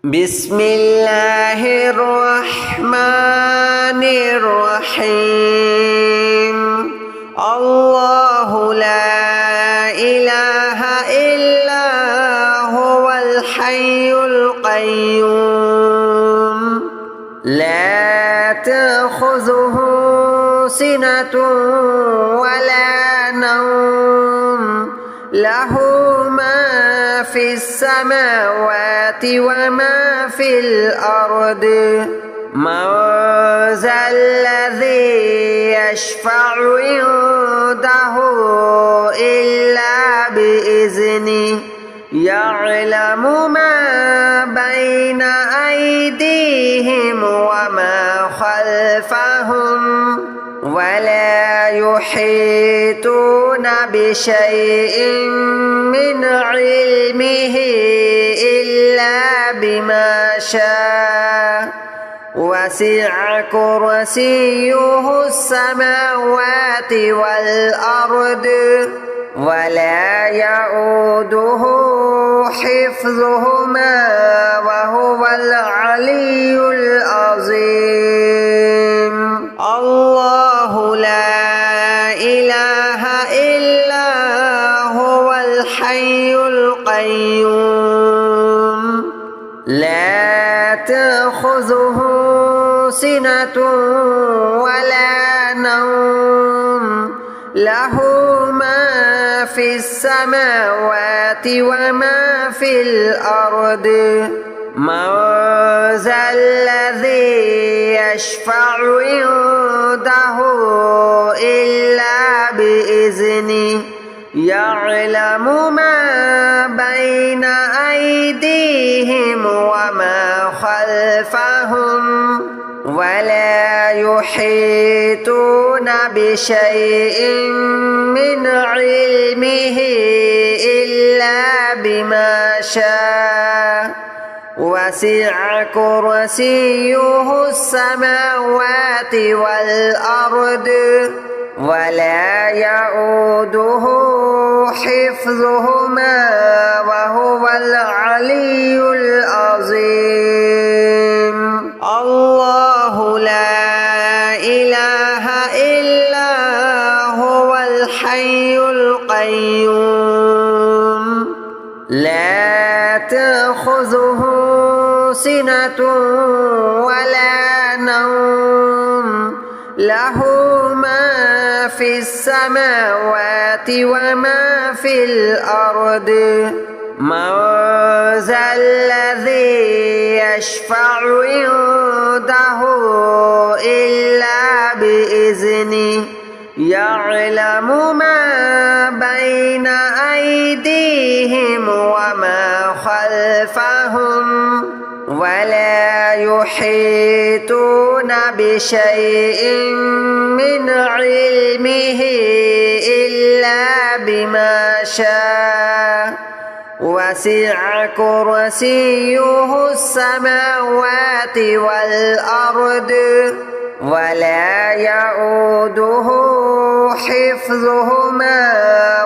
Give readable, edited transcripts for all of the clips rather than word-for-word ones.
بسم الله الرحمن الرحيم الله لا إله إلا هو الحي القيوم لا تأخذه سنة ولا نوم له ما في السماوات وما في الأرض من ذا الذي يشفع عنده إلا بإذنه يعلم ما بين أيديهم وما خلفهم ولا يحيطون بشيء من علمه إلا بما شاء وسع كرسيه السماوات والأرض ولا يؤوده حفظهما وهو العلي العظيم الله لا إله إلا هو الحي القيوم لا تأخذه سنة ولا نوم له ما في السماوات وما في الأرض من ذا الذي يشفع عنده إلا بإذنه يعلم ما بين أيديهم وما خلفهم ولا يحيطون بشيء من علمه إلا بما شاء وسع كرسيه السماوات والأرض ولا يؤوده حفظهما وهو العلي العظيم الله لا إله إلا هو الحي القيوم لا تأخذه سنة ولا نوم له ما في السماوات وما في الأرض من ذا الذي يشفع عنده إلا بإذنه يعلم ما بين أيديهم وما خلفهم ولا يحيطون بشيء من علمه إلا بما شاء وسع كرسيه السماوات والأرض ولا يؤوده حفظهما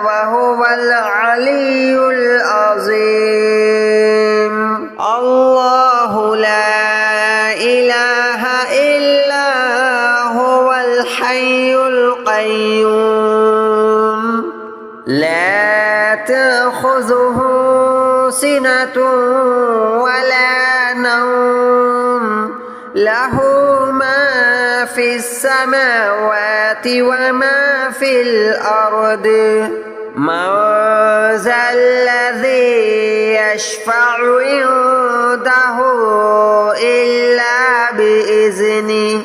وهو العلي العظيم الله لا إله إلا هو الحي القيوم لا تأخذه سنة ولا نوم له ما في السماوات وما في الأرض من ذا الذي يشفع عنده إلا بإذنه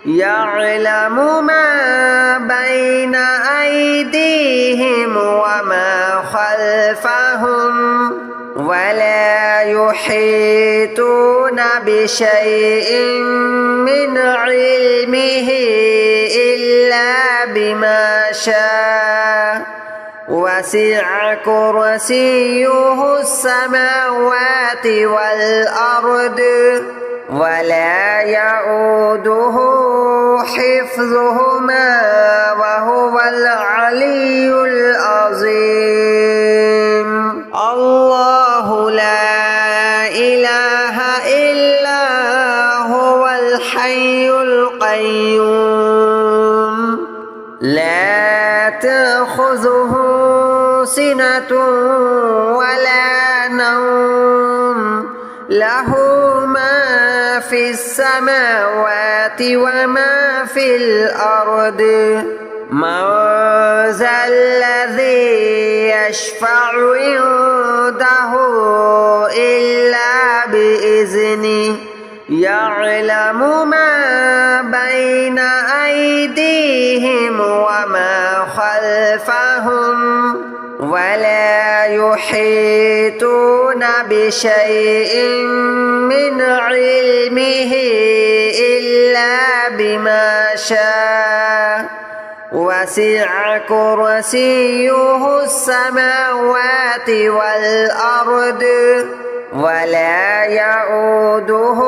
يعلم ما بين أيديهم وما خلفهم ولا يحيطون بشيء من علمه إلا بما شاء وسع كرسيه السماوات والأرض ولا يؤوده حفظهما وهو العلي العظيم الله لا إله سنة ولا نوم له ما في السماوات وما في الأرض من ذا الذي يشفع عنده إلا بإذنه يعلم ما بين أيديهم وما خلفهم ولا يحيطون بشيء من علمه إلا بما شاء وسع كرسيه السماوات والأرض ولا يؤوده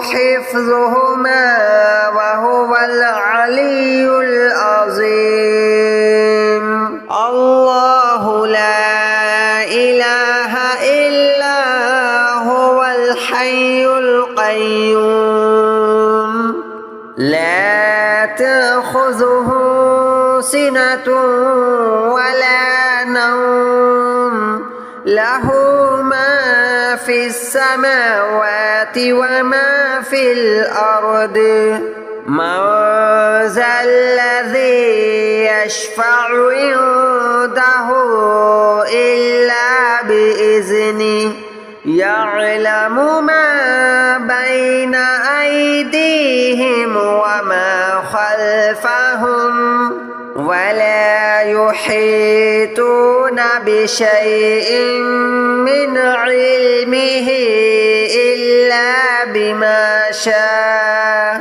حفظهما وهو العلي العظيم الله لا إله إلا هو الحي القيوم لا تأخذه سنة ولا نوم له ما في السماوات وما في الأرض من ذا الذي يشفع عنده إلا بإذنه يعلم ما بين أيديهم وما خلفهم ولا يحيطون بشيء من علمه إلا بما شاء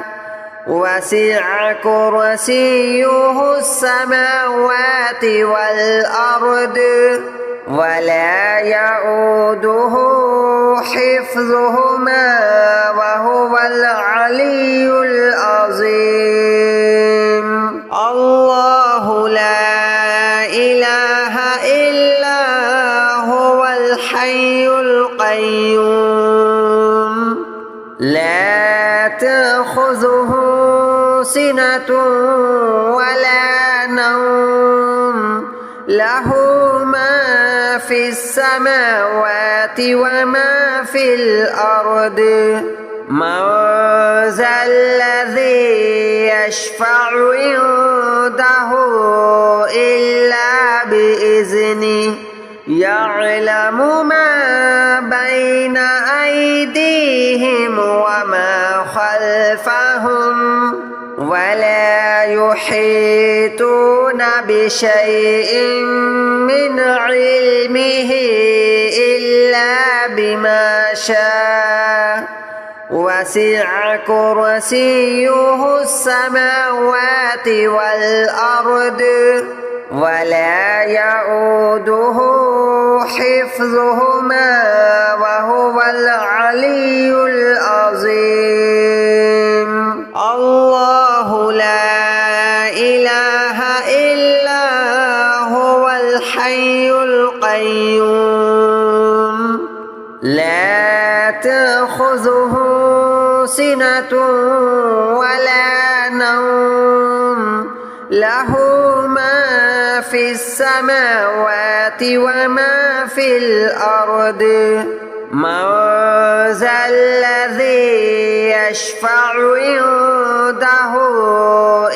وسع كرسيه السماوات والأرض ولا يؤوده حفظهما وهو العلي العظيم الله لا إله إلا هو الحي القيوم لا تأخذه سنة ولا نوم له ما في السماوات وما في الأرض من ذا الذي يشفع عنده إلا بإذنه يعلم ما بين أيديهم وما خلفهم ولا يحيطون بشيء من علمه إلا بما شاء وسع كرسيه السماوات والأرض ولا يؤوده حفظهما وهو العلي العظيم الله لا إله إلا هو الحي القيوم لا تأخذه سنة ولا نوم له ما في السماوات وما في الأرض من ذا الذي يشفع عنده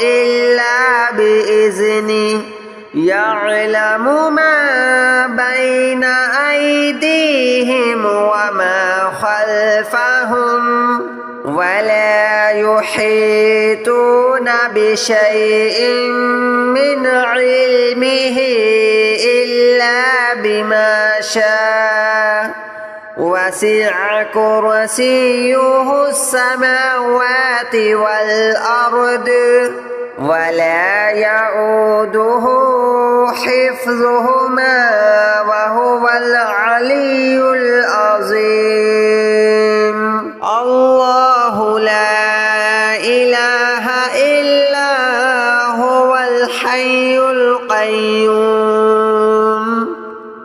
إلا بإذنه يعلم ما بين أيديهم وما خلفهم ولا يحيطون بشيء من علمه إلا بما شاء وسع كرسيه السماوات والأرض ولا يؤوده حفظهما وهو العلي العظيم الله لا إله إلا هو الحي القيوم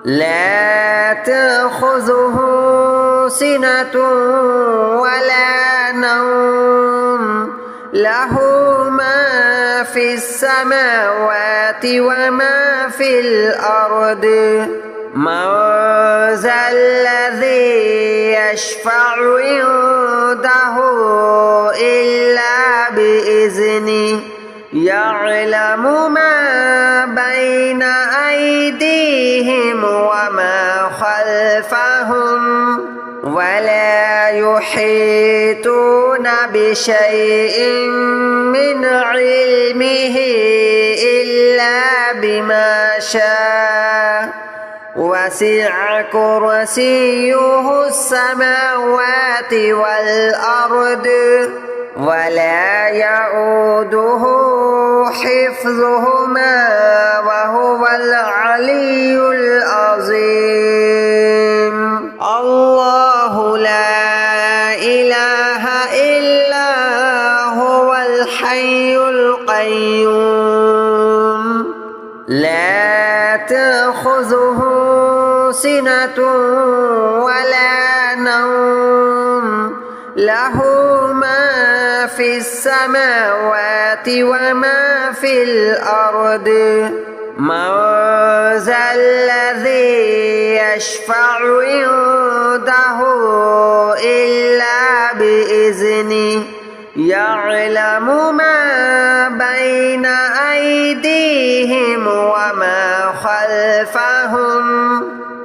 لا تأخذه سنة ولا نوم له ما في السماوات وما في الأرض من ذا الذي يشفع عنده إلا بإذنه يعلم ما بين أيديهم وما خلفهم ولا يحيطون بشيء من علمه إلا بما شاء وسع كرسيه السماوات والأرض ولا يؤوده حفظهما وهو العلي العظيم الله لا إله إلا هو الحي القيوم لا تأخذه سنة ولا نوم له ما في السماوات وما في الأرض من ذا الذي يشفع عنده إلا بإذنه يعلم ما بين أيديهم وما خلفهم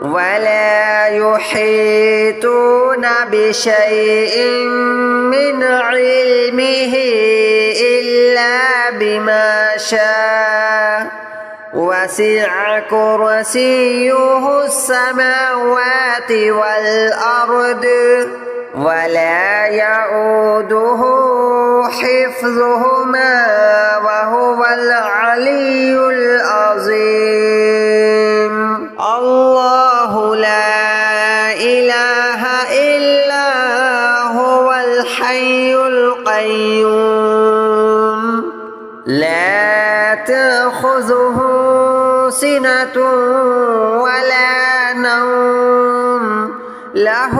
ولا يحيطون بشيء من علمه إلا بما شاء وسع كرسيه السماوات والأرض ولا يؤوده حفظهما وهو العلي العظيم الله لا إله إلا هو الحي القيوم لا تأخذه سنة ولا نوم له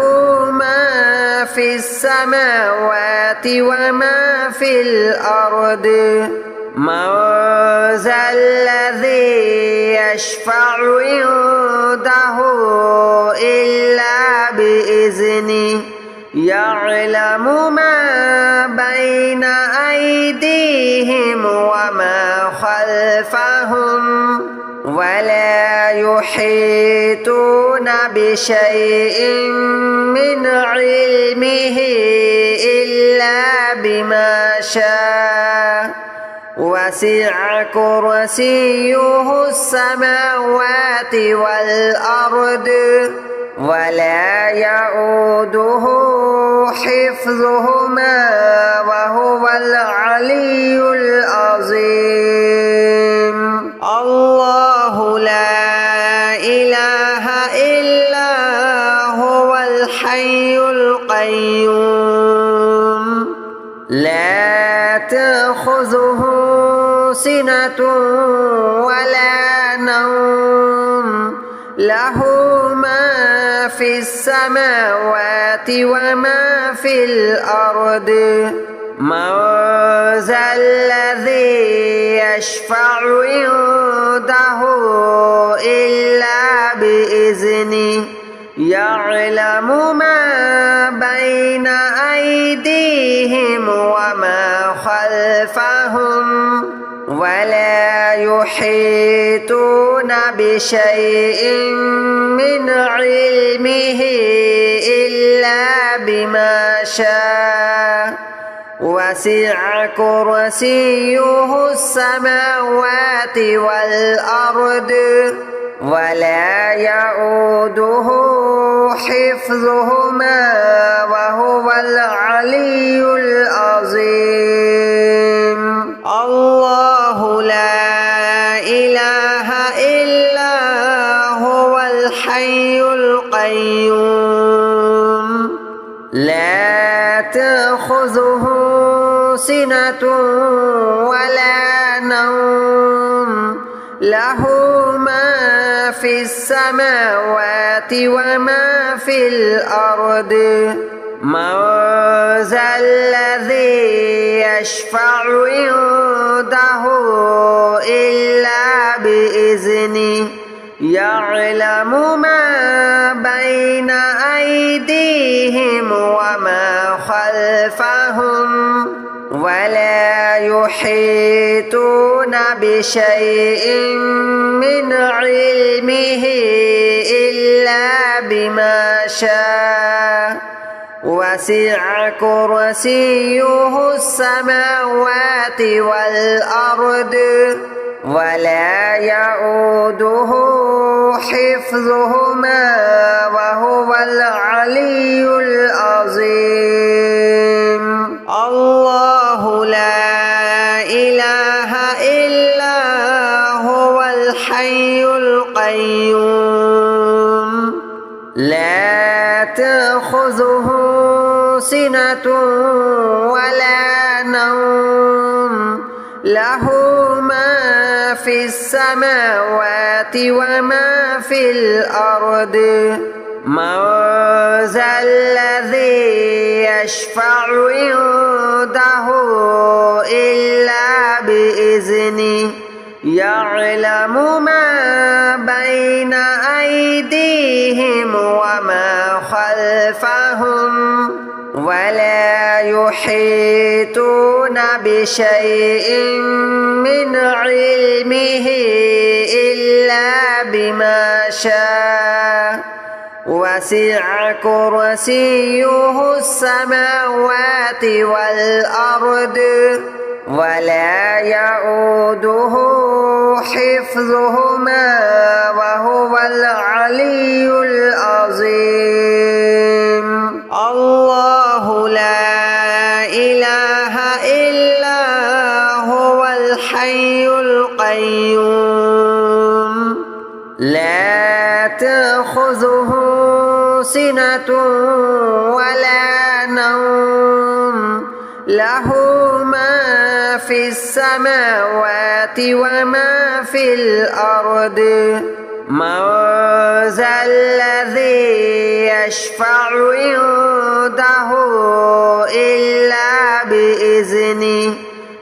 ما في السماوات وما في الأرض من ذا الذي يشفع عنده إلا بإذنه يعلم ما بين أيديهم وما خلفهم ولا يحيطون بشيء من علمه إلا بما شاء وسع كرسيه السماوات والأرض ولا يؤوده حفظهما وهو العلي العظيم الله لا إله إلا هو الحي القيوم لا تأخذه سنة ولا نوم له ما في السماوات وما في الأرض من ذا الذي يشفع عنده إلا بإذنه يعلم ما بين أيديهم وما خلفهم ولا يحيطون بشيء من علمه إلا بما شاء وسع كرسيه السماوات والأرض ولا يؤوده حفظهما وهو العلي العظيم الله لا إله إلا هو الحي القيوم لا تأخذه سنة ولا نوم له ما في السماوات وما في الأرض من ذا الذي يشفع عنده إلا بإذنه يعلم ما بين أيديهم وما خلفهم ولا يحيطون بشيء من علمه إلا بما شاء وسع كرسيه السماوات والأرض ولا يؤوده حفظهما وهو العلي العظيم الله لا إله إلا هو الحي القيوم لا تأخذه سنة ولا نوم له ما في السماوات وما في الأرض من ذا الذي يشفع عنده إلا بإذنه يعلم ما بين أيديهم وما خلفهم ولا يحيطون بشيء من علمه إلا بما شاء وسع كرسيه السماوات والأرض ولا يؤوده حفظهما وهو العلي العظيم الله لا إله إلا هو الحي القيوم لا تأخذه سنة ولا نوم له ما في السماوات وما في الأرض من ذا الذي يشفع عنده إلا بإذنه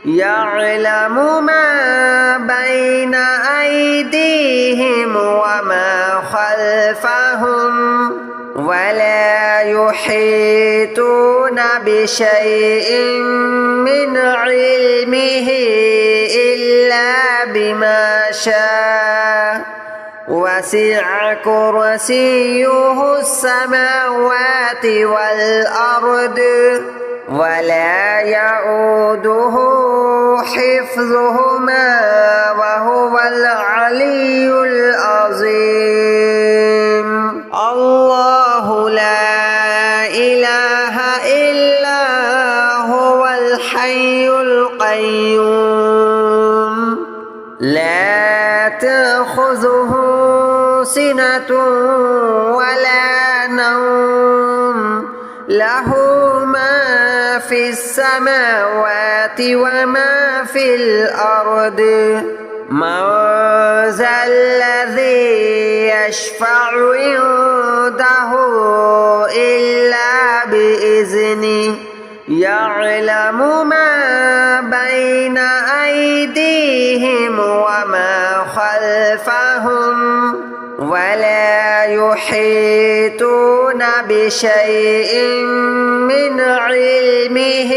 يعلم ما بين أيديهم وما خلفهم ولا يحيطون بشيء من علمه إلا بما شاء وسع كرسيه السماوات والأرض ولا يؤوده حفظهما وهو العلي العظيم الله لا إله إلا هو الحي القيوم لا تأخذه سنة ولا نوم له ما في السماوات وما في الأرض من ذا الذي يشفع عنده إلا بإذنه يعلم ما بين أيديهم وما خلفهم ولا يحيطون بشيء من علمه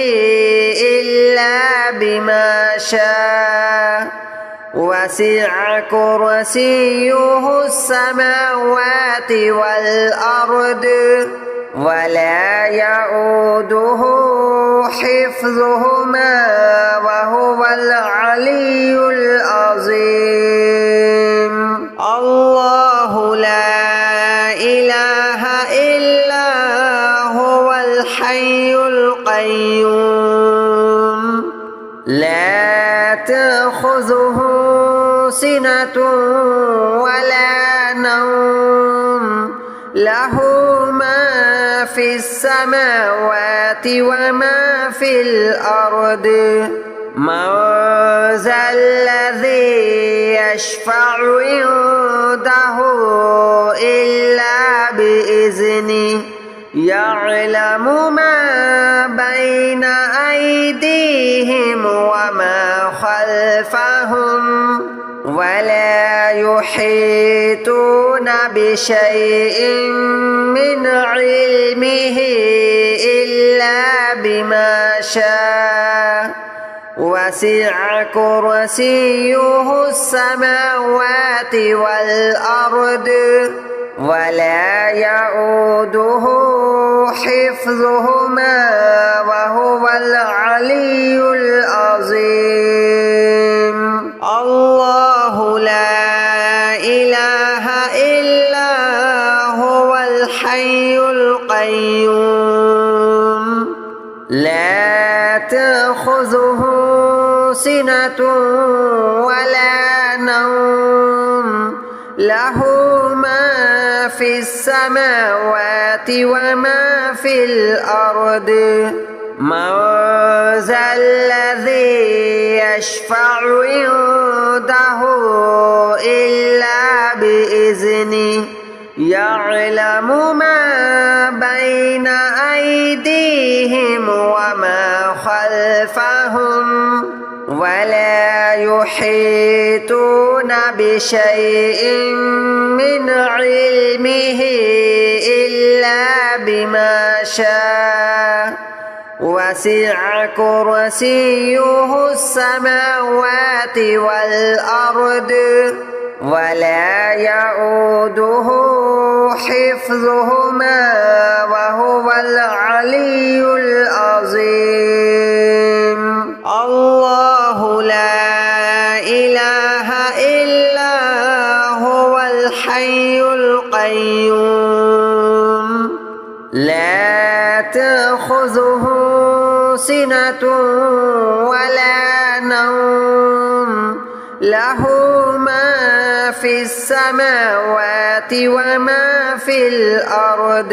إلا بما شاء وسع كرسيه السماوات والأرض ولا يؤوده حفظهما وهو العلي العظيم الله لا إله إلا هو الحي القيوم لا تأخذه سنة ولا نوم له ما في السماوات وما في الأرض من ذا الذي يشفع عنده إلا بإذنه يعلم ما بين أيديهم وما خلفهم ولا يحيطون بشيء من علمه إلا بما شاء وسع كرسيه السماوات والأرض ولا يؤوده حفظهما وهو العلي العظيم الله لا إله إلا هو الحي القيوم لا تأخذه سنة ولا نوم له ما في السماوات وما في الأرض من ذا الذي يشفع عنده إلا بإذنه يعلم ما بين أيديهم وما خلفهم ولا يحيطون بشيء من علمه إلا بما شاء وسع كرسيه السماوات والأرض ولا يؤوده حفظهما وهو العلي العظيم الله لا إله إلا هو الحي القيوم لا تأخذه سنة ولا نوم له ما في السماوات وما في الأرض